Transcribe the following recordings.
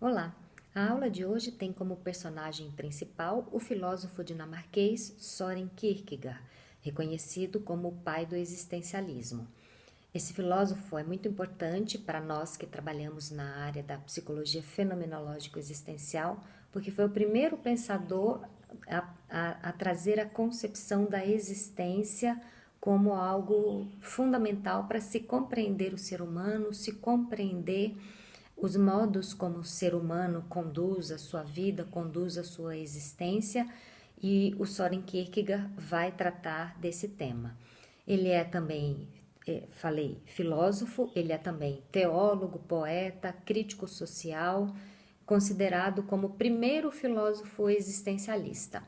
Olá! A aula de hoje tem como personagem principal o filósofo dinamarquês Søren Kierkegaard, reconhecido como o pai do existencialismo. Esse filósofo é muito importante para nós que trabalhamos na área da psicologia fenomenológico-existencial, porque foi o primeiro pensador a trazer a concepção da existência como algo fundamental para se compreender o ser humano, se compreender os modos como o ser humano conduz a sua vida, conduz a sua existência, e o Søren Kierkegaard vai tratar desse tema. Ele é também, falei, filósofo, ele é também teólogo, poeta, crítico social, considerado como o primeiro filósofo existencialista.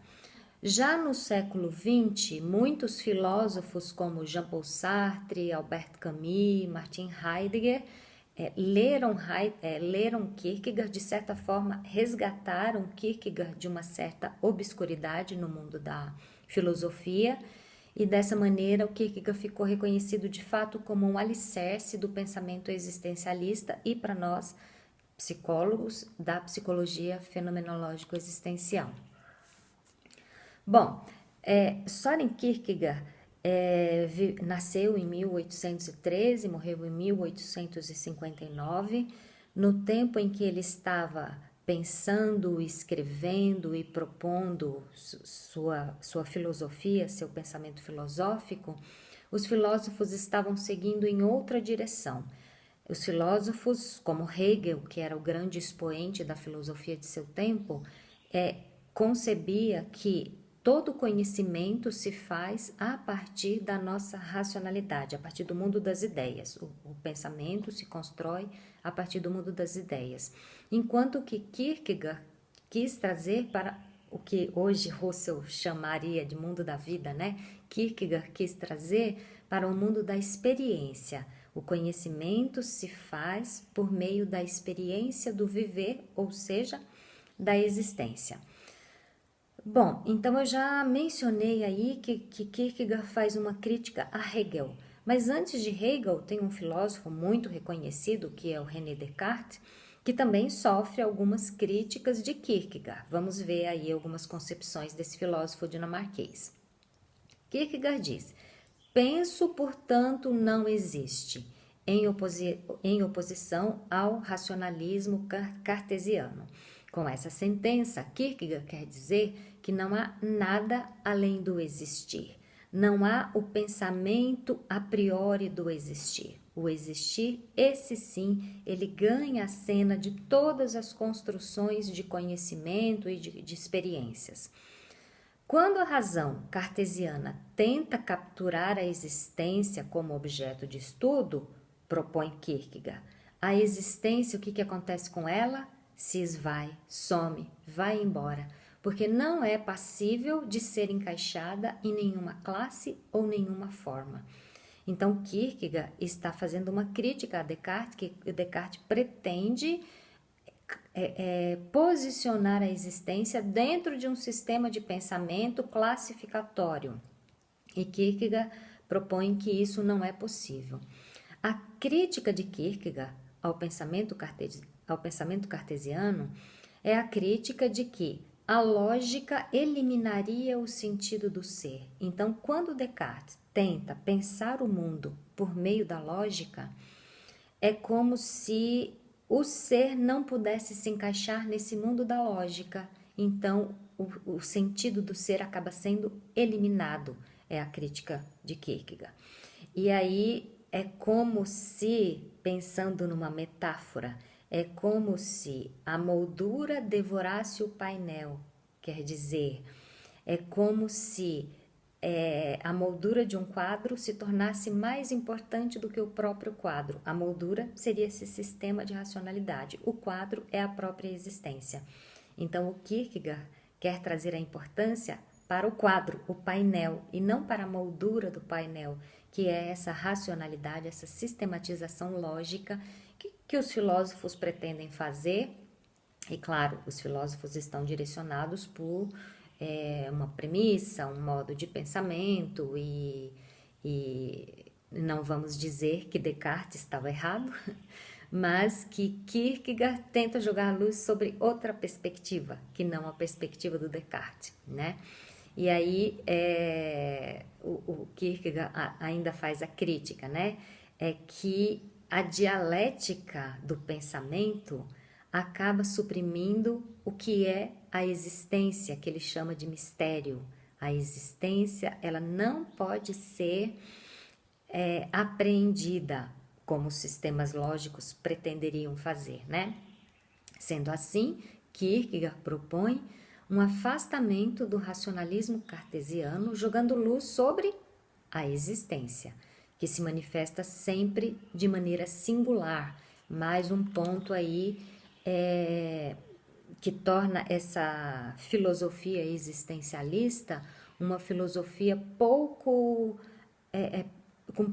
Já no século XX, muitos filósofos como Jean-Paul Sartre, Albert Camus, Martin Heidegger leram Kierkegaard, de certa forma resgataram Kierkegaard de uma certa obscuridade no mundo da filosofia, e dessa maneira o Kierkegaard ficou reconhecido de fato como um alicerce do pensamento existencialista e para nós, psicólogos, da psicologia fenomenológico-existencial. Bom, Søren Kierkegaard nasceu em 1813, morreu em 1859, no tempo em que ele estava pensando, escrevendo e propondo sua filosofia, seu pensamento filosófico. Os filósofos estavam seguindo em outra direção. Os filósofos, como Hegel, que era o grande expoente da filosofia de seu tempo, concebia que todo conhecimento se faz a partir da nossa racionalidade, a partir do mundo das ideias. O pensamento se constrói a partir do mundo das ideias. Enquanto que Kierkegaard quis trazer para o que hoje Russell chamaria de mundo da vida, né? Kierkegaard quis trazer para o mundo da experiência. O conhecimento se faz por meio da experiência do viver, ou seja, da existência. Bom, então eu já mencionei aí que Kierkegaard faz uma crítica a Hegel, mas antes de Hegel tem um filósofo muito reconhecido, que é o René Descartes, que também sofre algumas críticas de Kierkegaard. Vamos ver aí algumas concepções desse filósofo dinamarquês. Kierkegaard diz: penso, portanto, não existe, em oposição ao racionalismo cartesiano. Com essa sentença, Kierkegaard quer dizer que não há nada além do existir. Não há o pensamento a priori do existir. O existir, esse sim, ele ganha a cena de todas as construções de conhecimento e de experiências. Quando a razão cartesiana tenta capturar a existência como objeto de estudo, propõe Kierkegaard, a existência, o que acontece com ela? Se esvai, some, vai embora, porque não é passível de ser encaixada em nenhuma classe ou nenhuma forma. Então, Kierkegaard está fazendo uma crítica a Descartes, que Descartes pretende posicionar a existência dentro de um sistema de pensamento classificatório. E Kierkegaard propõe que isso não é possível. A crítica de Kierkegaard ao pensamento cartesiano é a crítica de que a lógica eliminaria o sentido do ser. Então, quando Descartes tenta pensar o mundo por meio da lógica, é como se o ser não pudesse se encaixar nesse mundo da lógica. Então, o sentido do ser acaba sendo eliminado, é a crítica de Kierkegaard. E aí é como se, pensando numa metáfora, é como se a moldura devorasse o painel, quer dizer, é como se a moldura de um quadro se tornasse mais importante do que o próprio quadro. A moldura seria esse sistema de racionalidade, o quadro é a própria existência. Então, o Kierkegaard quer trazer a importância para o quadro, o painel, e não para a moldura do painel, que é essa racionalidade, essa sistematização lógica que os filósofos pretendem fazer. E claro, os filósofos estão direcionados por uma premissa, um modo de pensamento, e não vamos dizer que Descartes estava errado, mas que Kierkegaard tenta jogar a luz sobre outra perspectiva, que não a perspectiva do Descartes, né? E aí o Kierkegaard ainda faz a crítica, né? É que a dialética do pensamento acaba suprimindo o que é a existência, que ele chama de mistério. A existência, ela não pode ser apreendida como os sistemas lógicos pretenderiam fazer, né? Sendo assim, Kierkegaard propõe um afastamento do racionalismo cartesiano, jogando luz sobre a existência, que se manifesta sempre de maneira singular. Mais um ponto aí que torna essa filosofia existencialista uma filosofia com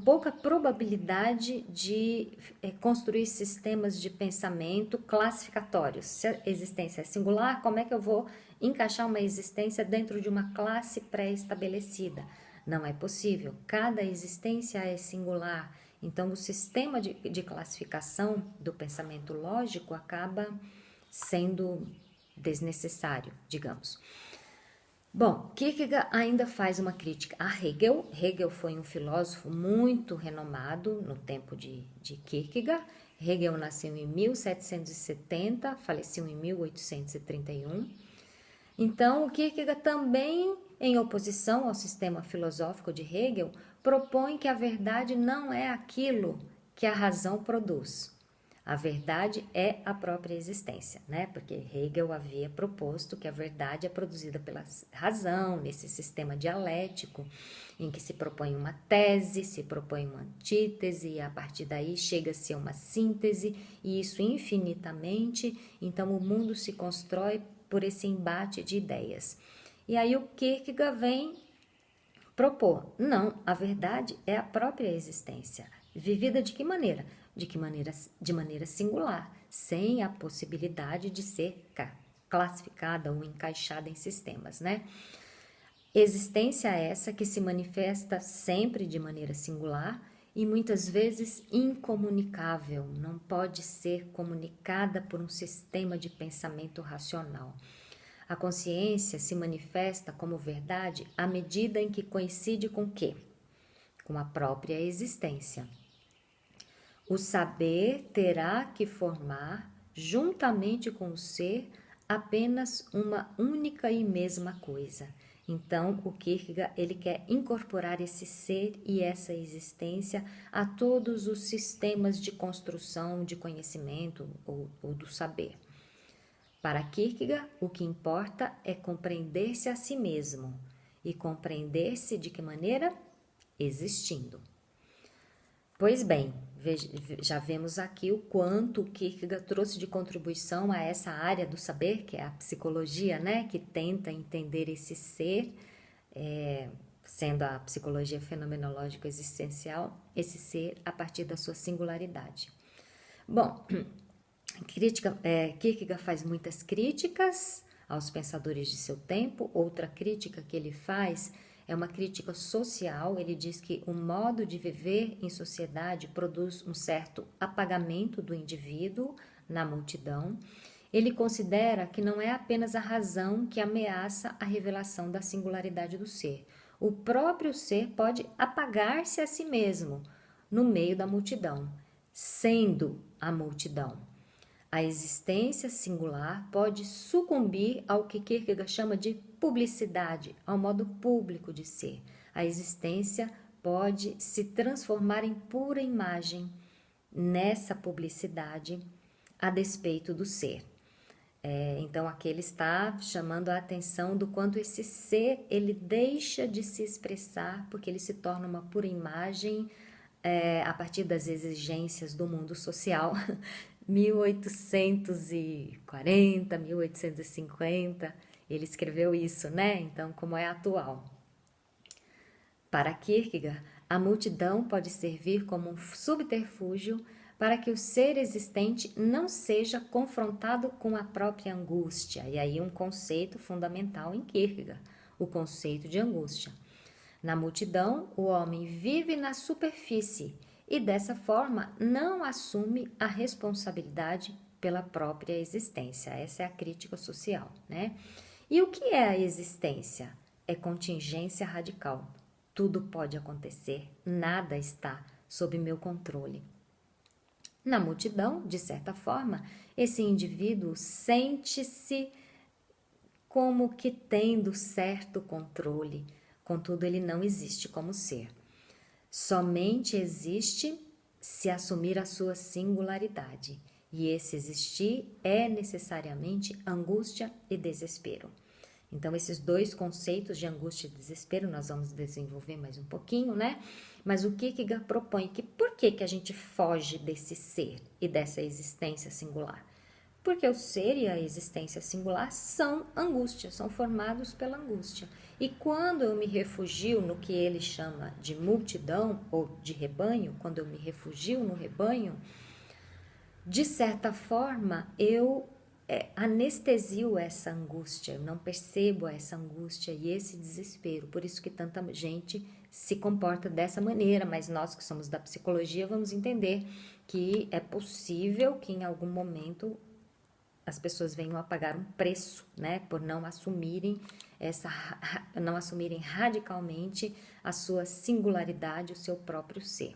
pouca probabilidade de construir sistemas de pensamento classificatórios. Se a existência é singular, como é que eu vou encaixar uma existência dentro de uma classe pré-estabelecida? Não é possível. Cada existência é singular. Então, o sistema de classificação do pensamento lógico acaba sendo desnecessário, digamos. Bom, Kierkegaard ainda faz uma crítica a Hegel. Hegel foi um filósofo muito renomado no tempo de Kierkegaard. Hegel nasceu em 1770, faleceu em 1831. Então, o Kierkegaard também, em oposição ao sistema filosófico de Hegel, propõe que a verdade não é aquilo que a razão produz. A verdade é a própria existência, né? Porque Hegel havia proposto que a verdade é produzida pela razão, nesse sistema dialético, em que se propõe uma tese, se propõe uma antítese, e a partir daí chega-se a uma síntese, e isso infinitamente. Então, o mundo se constrói por esse embate de ideias. E aí o Kierkegaard vem propor, não, a verdade é a própria existência. Vivida de que maneira? De maneira singular, sem a possibilidade de ser classificada ou encaixada em sistemas, né? Existência essa que se manifesta sempre de maneira singular e muitas vezes incomunicável, não pode ser comunicada por um sistema de pensamento racional. A consciência se manifesta como verdade à medida em que coincide com o quê? Com a própria existência. O saber terá que formar, juntamente com o ser, apenas uma única e mesma coisa. Então, o Kierkegaard, ele quer incorporar esse ser e essa existência a todos os sistemas de construção de conhecimento ou do saber. Para Kierkegaard, o que importa é compreender-se a si mesmo. E compreender-se de que maneira? Existindo. Pois bem, já vemos aqui o quanto o Kierkegaard trouxe de contribuição a essa área do saber, que é a psicologia, né? Que tenta entender esse ser, sendo a psicologia fenomenológica existencial, esse ser a partir da sua singularidade. Bom, Kierkegaard faz muitas críticas aos pensadores de seu tempo. Outra crítica que ele faz é uma crítica social. Ele diz que o modo de viver em sociedade produz um certo apagamento do indivíduo na multidão. Ele considera que não é apenas a razão que ameaça a revelação da singularidade do ser. O próprio ser pode apagar-se a si mesmo no meio da multidão, sendo a multidão. A existência singular pode sucumbir ao que Kierkegaard chama de publicidade, ao modo público de ser. A existência pode se transformar em pura imagem nessa publicidade a despeito do ser. Então aqui ele está chamando a atenção do quanto esse ser ele deixa de se expressar porque ele se torna uma pura imagem a partir das exigências do mundo social. 1840, 1850, ele escreveu isso, né? Então, como é atual? Para Kierkegaard, a multidão pode servir como um subterfúgio para que o ser existente não seja confrontado com a própria angústia. E aí um conceito fundamental em Kierkegaard, o conceito de angústia. Na multidão, o homem vive na superfície e dessa forma não assume a responsabilidade pela própria existência. Essa é a crítica social, né? E o que é a existência? É contingência radical. Tudo pode acontecer, nada está sob meu controle. Na multidão, de certa forma, esse indivíduo sente-se como que tendo certo controle, contudo ele não existe como ser. Somente existe se assumir a sua singularidade, e esse existir é necessariamente angústia e desespero. Então, esses dois conceitos de angústia e desespero nós vamos desenvolver mais um pouquinho, né? Mas o Kierkegaard propõe que por que a gente foge desse ser e dessa existência singular? Porque o ser e a existência singular são angústia, são formados pela angústia. E quando eu me refugio no que ele chama de multidão ou de rebanho, quando eu me refugio no rebanho, de certa forma eu anestesio essa angústia, eu não percebo essa angústia e esse desespero. Por isso que tanta gente se comporta dessa maneira, mas nós que somos da psicologia vamos entender que é possível que em algum momento as pessoas venham a pagar um preço, né, por não assumirem radicalmente a sua singularidade, o seu próprio ser.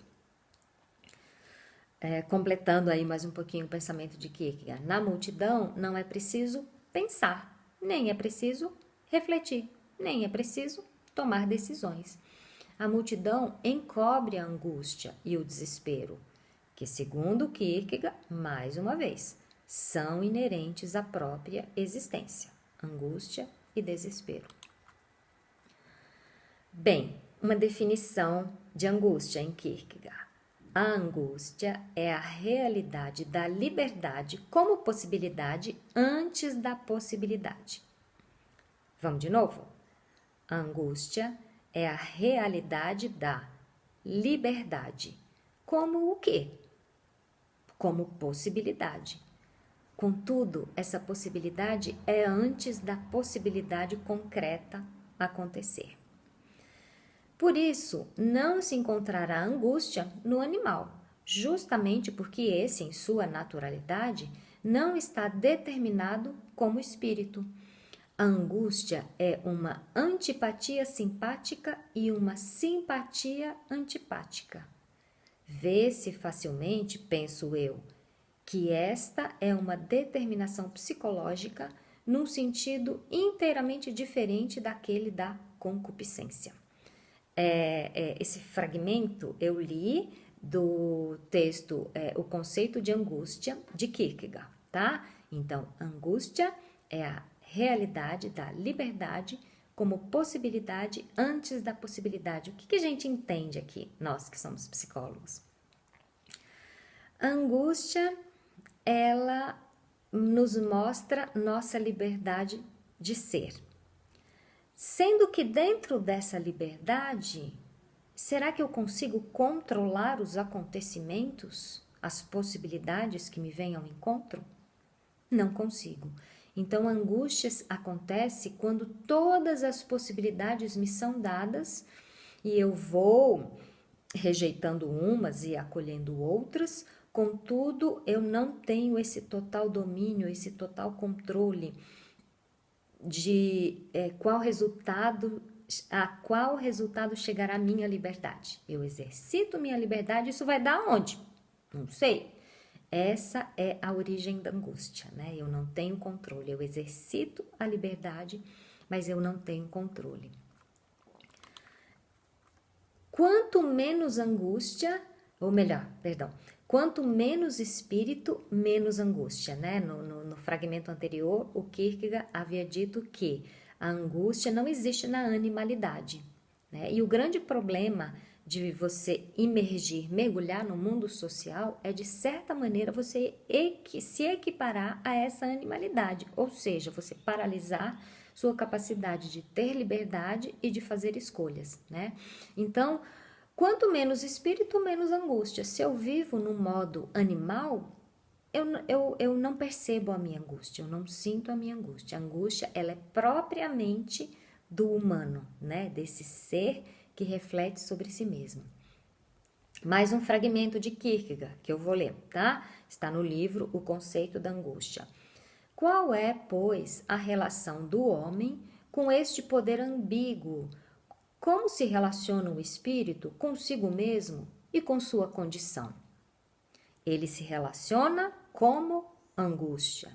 Completando aí mais um pouquinho o pensamento de Kierkegaard, na multidão não é preciso pensar, nem é preciso refletir, nem é preciso tomar decisões. A multidão encobre a angústia e o desespero, que segundo Kierkegaard, mais uma vez, são inerentes à própria existência, angústia e desespero. Bem, uma definição de angústia em Kierkegaard. A angústia é a realidade da liberdade como possibilidade antes da possibilidade. Vamos de novo? A angústia é a realidade da liberdade. Como o quê? Como possibilidade. Contudo, essa possibilidade é antes da possibilidade concreta acontecer. Por isso, não se encontrará angústia no animal, justamente porque esse, em sua naturalidade, não está determinado como espírito. A angústia é uma antipatia simpática e uma simpatia antipática. Vê-se facilmente, penso eu, que esta é uma determinação psicológica num sentido inteiramente diferente daquele da concupiscência. Esse fragmento eu li do texto O Conceito de Angústia, de Kierkegaard, tá? Então, angústia é a realidade da liberdade como possibilidade antes da possibilidade. O que a gente entende aqui, nós que somos psicólogos? A angústia, ela nos mostra nossa liberdade de ser. Sendo que dentro dessa liberdade, será que eu consigo controlar os acontecimentos, as possibilidades que me vêm ao encontro? Não consigo. Então, a angústia acontece quando todas as possibilidades me são dadas e eu vou rejeitando umas e acolhendo outras, contudo, eu não tenho esse total domínio, esse total controle de a qual resultado chegará a minha liberdade. Eu exercito minha liberdade, isso vai dar onde? Não sei. Essa é a origem da angústia, né? Eu não tenho controle, eu exercito a liberdade, mas eu não tenho controle. Quanto menos angústia, ou melhor, perdão, quanto menos espírito, menos angústia, né? No fragmento anterior, o Kierkegaard havia dito que a angústia não existe na animalidade, né? E o grande problema de você imergir, mergulhar no mundo social é, de certa maneira, você se equiparar a essa animalidade, ou seja, você paralisar sua capacidade de ter liberdade e de fazer escolhas, né? Então, quanto menos espírito, menos angústia. Se eu vivo no modo animal, eu não percebo a minha angústia, eu não sinto a minha angústia. A angústia, ela é propriamente do humano, né? Desse ser que reflete sobre si mesmo. Mais um fragmento de Kierkegaard que eu vou ler, tá? Está no livro O Conceito da Angústia. Qual é, pois, a relação do homem com este poder ambíguo? Como se relaciona o espírito consigo mesmo e com sua condição? Ele se relaciona como angústia.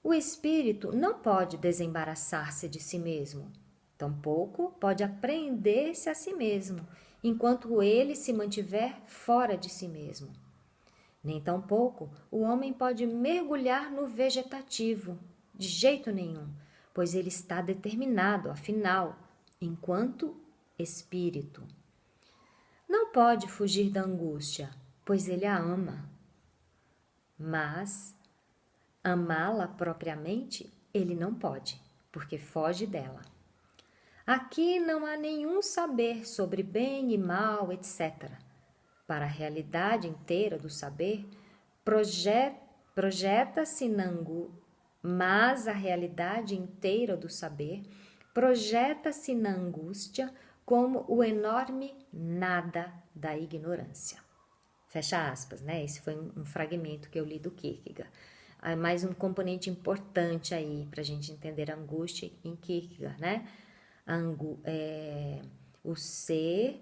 O espírito não pode desembaraçar-se de si mesmo, tampouco pode apreender-se a si mesmo, enquanto ele se mantiver fora de si mesmo. Nem tampouco o homem pode mergulhar no vegetativo, de jeito nenhum, pois ele está determinado, afinal, enquanto espírito. Não pode fugir da angústia, pois ele a ama. Mas amá-la propriamente ele não pode, porque foge dela. Aqui não há nenhum saber sobre bem e mal, etc. Para a realidade inteira do saber, projeta-se na angústia, mas a realidade inteira do saber projeta-se na angústia como o enorme nada da ignorância. Fecha aspas, né? Esse foi um fragmento que eu li do Kierkegaard. Mais um componente importante aí para a gente entender a angústia em Kierkegaard, né? O ser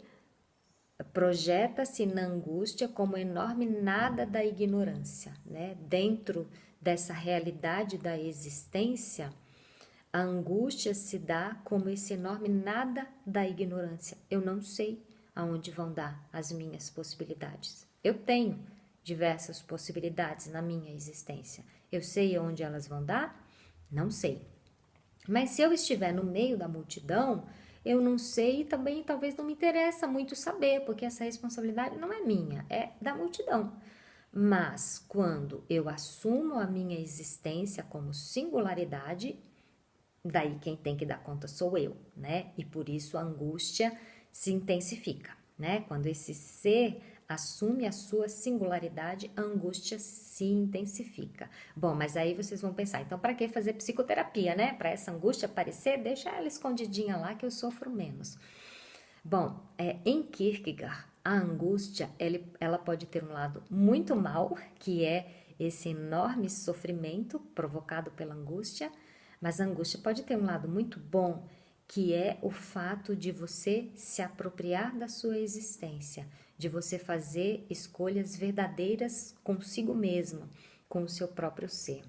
projeta-se na angústia como enorme nada da ignorância, né? Dentro dessa realidade da existência, a angústia se dá como esse enorme nada da ignorância. Eu não sei aonde vão dar as minhas possibilidades. Eu tenho diversas possibilidades na minha existência. Eu sei onde elas vão dar? Não sei. Mas se eu estiver no meio da multidão, eu não sei e também talvez não me interessa muito saber, porque essa responsabilidade não é minha, é da multidão. Mas quando eu assumo a minha existência como singularidade, daí quem tem que dar conta sou eu, né? E por isso a angústia se intensifica, né? Quando esse ser assume a sua singularidade, a angústia se intensifica. Bom, mas aí vocês vão pensar, então para que fazer psicoterapia, né? Para essa angústia aparecer, deixa ela escondidinha lá que eu sofro menos. Bom, em Kierkegaard, a angústia, ela pode ter um lado muito mau, que é esse enorme sofrimento provocado pela angústia, mas a angústia pode ter um lado muito bom, que é o fato de você se apropriar da sua existência, de você fazer escolhas verdadeiras consigo mesmo, com o seu próprio ser.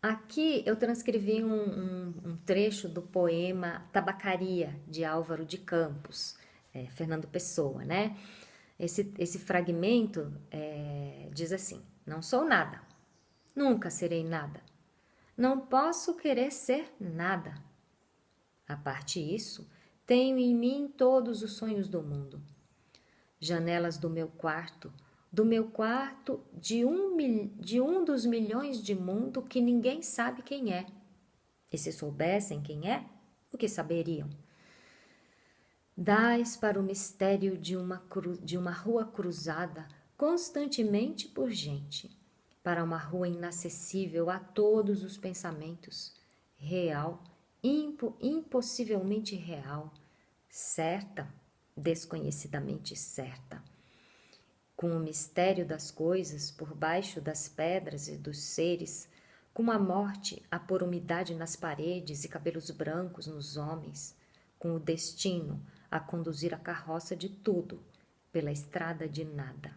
Aqui eu transcrevi um trecho do poema Tabacaria, de Álvaro de Campos, Fernando Pessoa, né? Esse fragmento diz assim: não sou nada, nunca serei nada, não posso querer ser nada. A parte isso, tenho em mim todos os sonhos do mundo. Janelas do meu quarto de um dos milhões de mundo que ninguém sabe quem é. E se soubessem quem é, o que saberiam? Dais para o mistério de uma rua cruzada constantemente por gente, para uma rua inacessível a todos os pensamentos, real, impossivelmente real, certa, desconhecidamente certa. Com o mistério das coisas por baixo das pedras e dos seres, com a morte a pôr umidade nas paredes e cabelos brancos nos homens, com o destino a conduzir a carroça de tudo pela estrada de nada.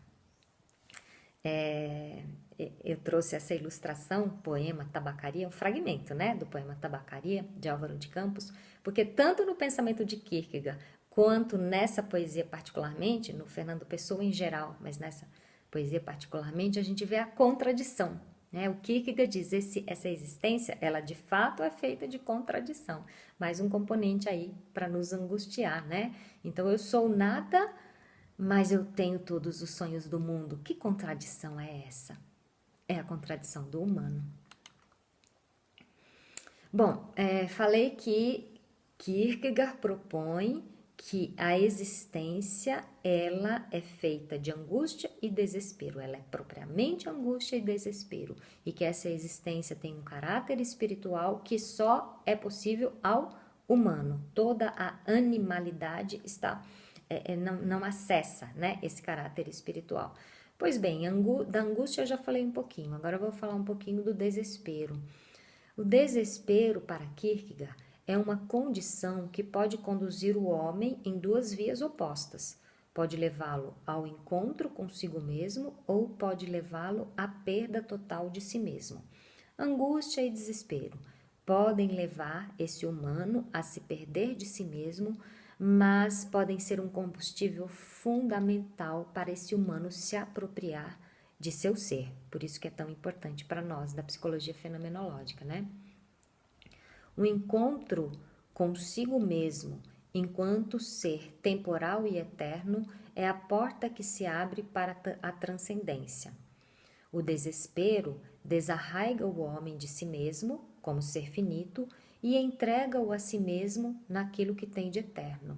Eu trouxe essa ilustração, poema Tabacaria, um fragmento, né, do poema Tabacaria, de Álvaro de Campos, porque tanto no pensamento de Kierkegaard, quanto nessa poesia particularmente, no Fernando Pessoa em geral, mas nessa poesia particularmente, a gente vê a contradição, né? O Kierkegaard diz, essa existência, ela de fato é feita de contradição, mais um componente aí para nos angustiar, né? Então eu sou nada, mas eu tenho todos os sonhos do mundo. Que contradição é essa? É a contradição do humano. Bom, falei que Kierkegaard propõe que a existência, ela é feita de angústia e desespero. Ela é propriamente angústia e desespero. E que essa existência tem um caráter espiritual que só é possível ao humano. Toda a animalidade não acessa, né, esse caráter espiritual. Pois bem, da angústia eu já falei um pouquinho, agora eu vou falar um pouquinho do desespero. O desespero, para Kierkegaard, é uma condição que pode conduzir o homem em duas vias opostas. Pode levá-lo ao encontro consigo mesmo ou pode levá-lo à perda total de si mesmo. Angústia e desespero podem levar esse humano a se perder de si mesmo, mas podem ser um combustível fundamental para esse humano se apropriar de seu ser. Por isso que é tão importante para nós da psicologia fenomenológica, né? O encontro consigo mesmo, enquanto ser temporal e eterno, é a porta que se abre para a transcendência. O desespero desarraiga o homem de si mesmo, como ser finito, e entrega-o a si mesmo naquilo que tem de eterno.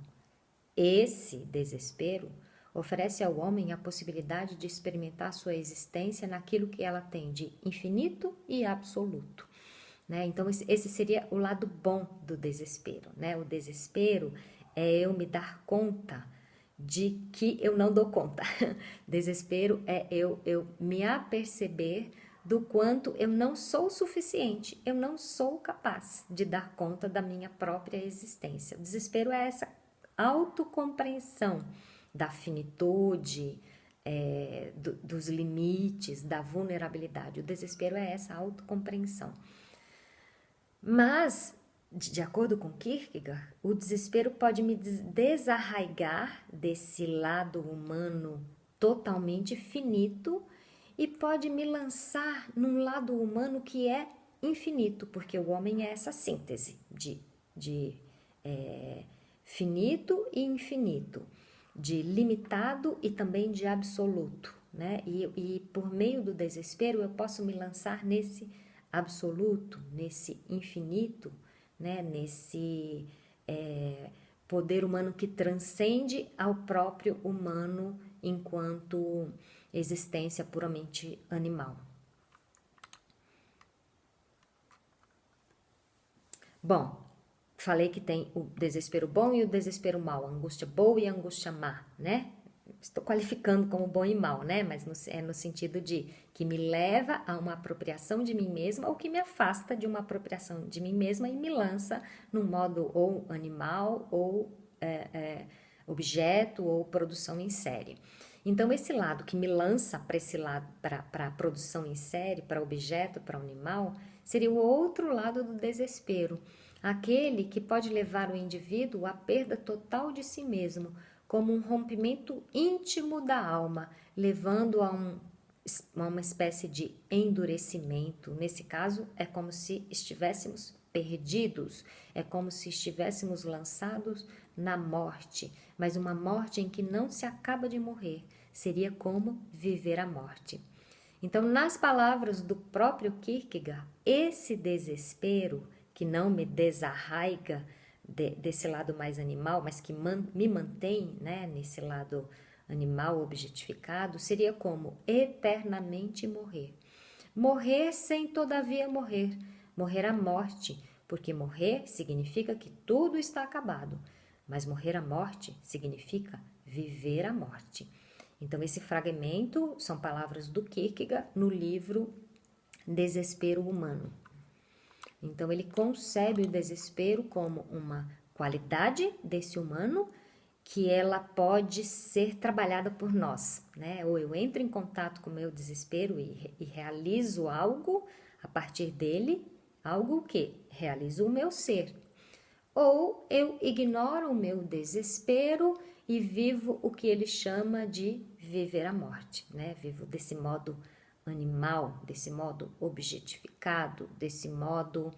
Esse desespero oferece ao homem a possibilidade de experimentar sua existência naquilo que ela tem de infinito e absoluto. Né? Então, esse seria o lado bom do desespero. Né? O desespero é eu me dar conta de que eu não dou conta. Desespero é eu me aperceber do quanto eu não sou suficiente, eu não sou capaz de dar conta da minha própria existência. O desespero é essa autocompreensão da finitude, dos limites, da vulnerabilidade. O desespero é essa autocompreensão. Mas, de acordo com Kierkegaard, o desespero pode me desarraigar desse lado humano totalmente finito e pode me lançar num lado humano que é infinito, porque o homem é essa síntese de finito e infinito, de limitado e também de absoluto, né? E por meio do desespero eu posso me lançar nesse absoluto, nesse infinito, né? Nesse poder humano que transcende ao próprio humano enquanto existência puramente animal. Bom, falei que tem o desespero bom e o desespero mau, a angústia boa e a angústia má, né? Estou qualificando como bom e mal, né? Mas é no sentido de que me leva a uma apropriação de mim mesma ou que me afasta de uma apropriação de mim mesma e me lança num modo ou animal ou objeto ou produção em série. Então, esse lado que me lança para esse lado, para a produção em série, para objeto, para animal, seria o outro lado do desespero, aquele que pode levar o indivíduo à perda total de si mesmo, como um rompimento íntimo da alma, levando a uma espécie de endurecimento. Nesse caso, é como se estivéssemos perdidos, é como se estivéssemos lançados na morte, mas uma morte em que não se acaba de morrer, seria como viver a morte. Então, nas palavras do próprio Kierkegaard, esse desespero que não me desarraiga desse lado mais animal, mas que me mantém, né, nesse lado animal objetificado, seria como eternamente morrer. Morrer sem todavia morrer. Morrer a morte, porque morrer significa que tudo está acabado, mas morrer a morte significa viver a morte. Então, esse fragmento são palavras do Kierkegaard no livro Desespero Humano. Então, ele concebe o desespero como uma qualidade desse humano que ela pode ser trabalhada por nós, né? Ou eu entro em contato com o meu desespero e realizo algo a partir dele, algo que realiza o meu ser. Ou eu ignoro o meu desespero e vivo o que ele chama de viver a morte, né? Vivo desse modo animal, desse modo objetificado, desse modo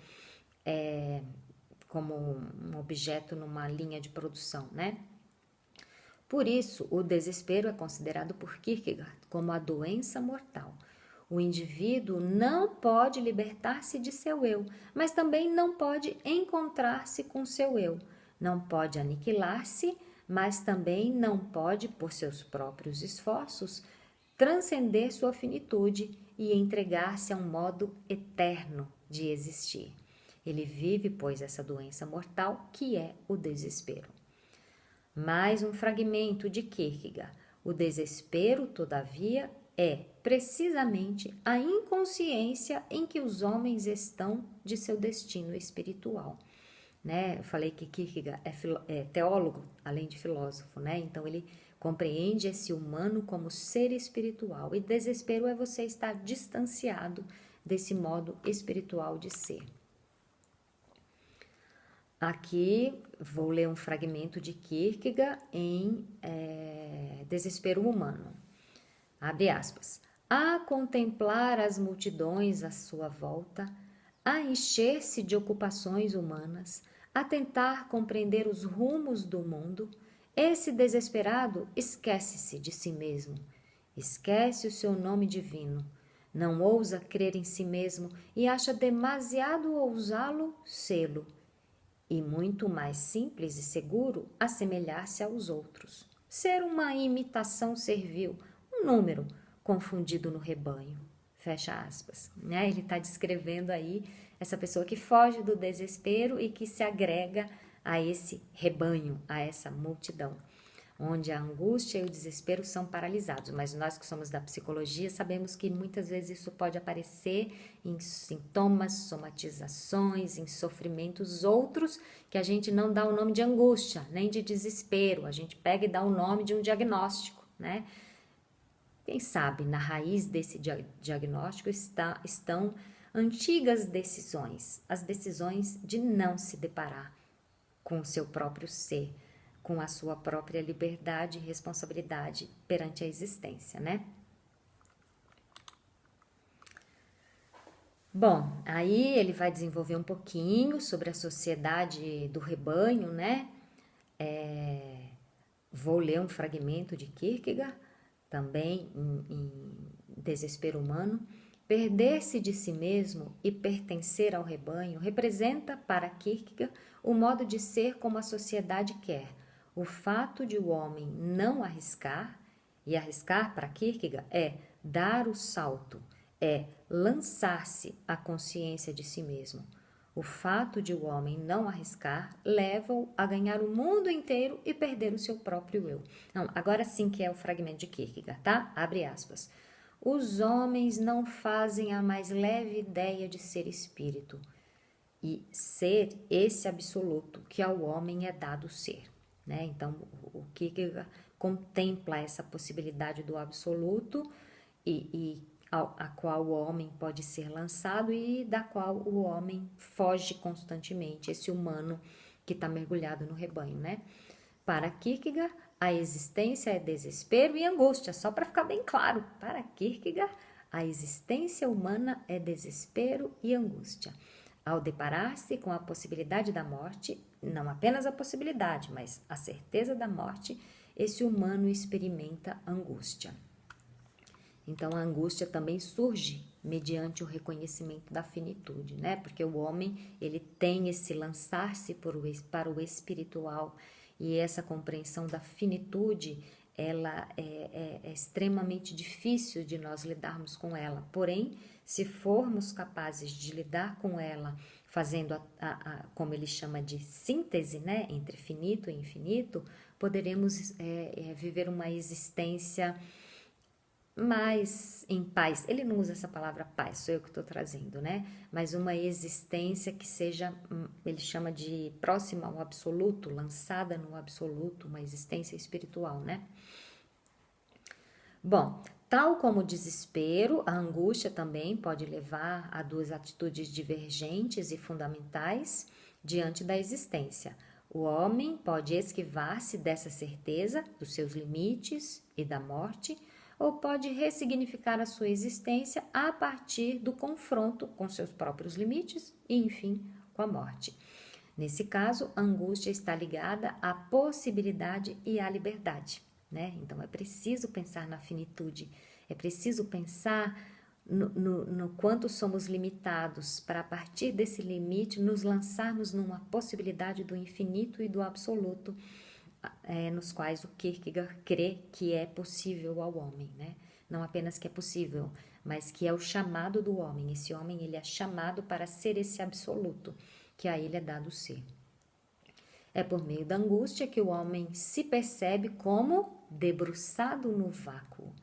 como um objeto numa linha de produção, né? Por isso, o desespero é considerado por Kierkegaard como a doença mortal. O indivíduo não pode libertar-se de seu eu, mas também não pode encontrar-se com seu eu. Não pode aniquilar-se, mas também não pode, por seus próprios esforços, transcender sua finitude e entregar-se a um modo eterno de existir. Ele vive, pois, essa doença mortal que é o desespero. Mais um fragmento de Kierkegaard. O desespero, todavia, é precisamente a inconsciência em que os homens estão de seu destino espiritual. Né? Eu falei que Kierkegaard é teólogo, além de filósofo, né? Então ele compreende esse humano como ser espiritual. E desespero é você estar distanciado desse modo espiritual de ser. Aqui vou ler um fragmento de Kierkegaard em Desespero Humano. Abre aspas. A contemplar as multidões à sua volta, a encher-se de ocupações humanas, a tentar compreender os rumos do mundo, esse desesperado esquece-se de si mesmo, esquece o seu nome divino, não ousa crer em si mesmo e acha demasiado ousá-lo sê-lo, e muito mais simples e seguro assemelhar-se aos outros, ser uma imitação servil, um número confundido no rebanho. Fecha aspas. Né? Ele está descrevendo aí essa pessoa que foge do desespero e que se agrega a esse rebanho, a essa multidão, onde a angústia e o desespero são paralisados. Mas nós que somos da psicologia sabemos que muitas vezes isso pode aparecer em sintomas, somatizações, em sofrimentos outros que a gente não dá o nome de angústia, nem de desespero. A gente pega e dá o nome de um diagnóstico, né? Quem sabe na raiz desse diagnóstico estão antigas decisões, as decisões de não se deparar com o seu próprio ser, com a sua própria liberdade e responsabilidade perante a existência, né? Bom, aí ele vai desenvolver um pouquinho sobre a sociedade do rebanho, né? Vou ler um fragmento de Kierkegaard, também em Desespero Humano. Perder-se de si mesmo e pertencer ao rebanho representa, para Kierkegaard, o modo de ser como a sociedade quer. O fato de o homem não arriscar, e arriscar para Kierkegaard é dar o salto, é lançar-se à consciência de si mesmo. O fato de o homem não arriscar leva-o a ganhar o mundo inteiro e perder o seu próprio eu. Não, agora sim que é o fragmento de Kierkegaard, tá? Abre aspas. Os homens não fazem a mais leve ideia de ser espírito e ser esse absoluto que ao homem é dado ser, né? Então, o Kierkegaard contempla essa possibilidade do absoluto e a qual o homem pode ser lançado e da qual o homem foge constantemente, esse humano que está mergulhado no rebanho, né? Para Kierkegaard, a existência é desespero e angústia, só para ficar bem claro. Para Kierkegaard, a existência humana é desespero e angústia. Ao deparar-se com a possibilidade da morte, não apenas a possibilidade, mas a certeza da morte, esse humano experimenta angústia. Então, a angústia também surge mediante o reconhecimento da finitude, né? Porque o homem, ele tem esse lançar-se para o espiritual e essa compreensão da finitude, ela é extremamente difícil de nós lidarmos com ela. Porém, se formos capazes de lidar com ela, fazendo como ele chama de síntese, né? Entre finito e infinito, poderemos viver uma existência mais em paz. Ele não usa essa palavra paz, sou eu que estou trazendo, né? Mas uma existência que seja, ele chama de próxima ao absoluto, lançada no absoluto, uma existência espiritual, né? Bom, tal como o desespero, a angústia também pode levar a duas atitudes divergentes e fundamentais diante da existência. O homem pode esquivar-se dessa certeza, dos seus limites e da morte, ou pode ressignificar a sua existência a partir do confronto com seus próprios limites e, enfim, com a morte. Nesse caso, a angústia está ligada à possibilidade e à liberdade, né? Então, é preciso pensar na finitude, é preciso pensar no quanto somos limitados para, a partir desse limite, nos lançarmos numa possibilidade do infinito e do absoluto, nos quais o Kierkegaard crê que é possível ao homem, né? Não apenas que é possível, mas que é o chamado do homem. Esse homem, ele é chamado para ser esse absoluto, que a ele é dado ser. É por meio da angústia que o homem se percebe como debruçado no vácuo.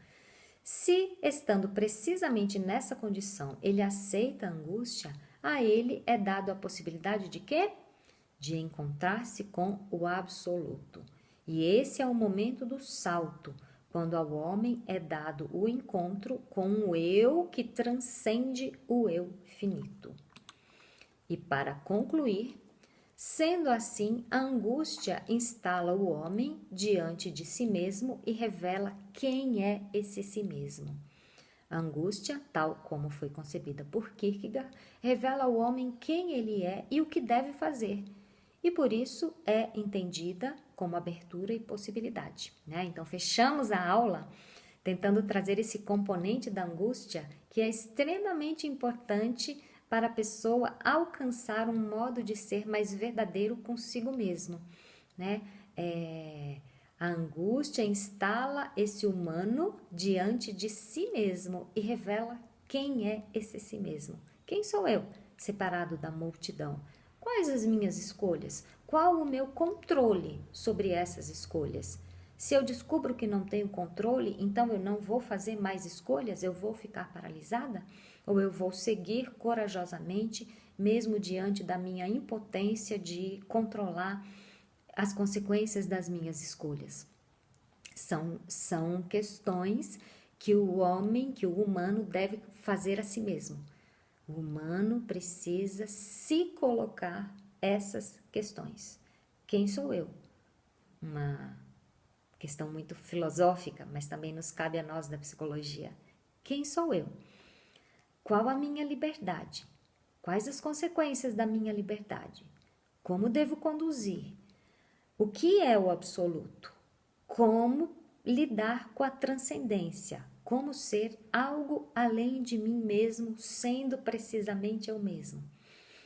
Se, estando precisamente nessa condição, ele aceita a angústia, a ele é dado a possibilidade de quê? De encontrar-se com o absoluto. E esse é o momento do salto, quando ao homem é dado o encontro com o eu que transcende o eu finito. E para concluir, sendo assim, a angústia instala o homem diante de si mesmo e revela quem é esse si mesmo. A angústia, tal como foi concebida por Kierkegaard, revela ao homem quem ele é e o que deve fazer, e por isso é entendida como abertura e possibilidade, né? Então, fechamos a aula tentando trazer esse componente da angústia que é extremamente importante para a pessoa alcançar um modo de ser mais verdadeiro consigo mesmo, né? A angústia instala esse humano diante de si mesmo e revela quem é esse si mesmo. Quem sou eu, separado da multidão? Quais as minhas escolhas? Qual o meu controle sobre essas escolhas? Se eu descubro que não tenho controle, então eu não vou fazer mais escolhas? Eu vou ficar paralisada? Ou eu vou seguir corajosamente, mesmo diante da minha impotência de controlar as consequências das minhas escolhas? São questões que o homem, que o humano deve fazer a si mesmo. O humano precisa se colocar essas questões. Quem sou eu? Uma questão muito filosófica, mas também nos cabe a nós da psicologia. Quem sou eu? Qual a minha liberdade? Quais as consequências da minha liberdade? Como devo conduzir? O que é o absoluto? Como lidar com a transcendência? Como ser algo além de mim mesmo, sendo precisamente eu mesmo?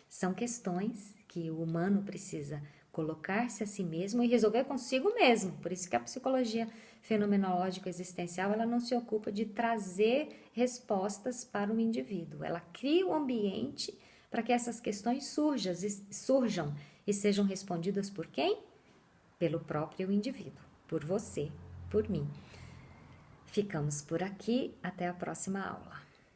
São questões que o humano precisa colocar-se a si mesmo e resolver consigo mesmo. Por isso que a psicologia fenomenológico-existencial, ela não se ocupa de trazer respostas para o indivíduo. Ela cria o ambiente para que essas questões surjam e sejam respondidas por quem? Pelo próprio indivíduo, por você, por mim. Ficamos por aqui, até a próxima aula.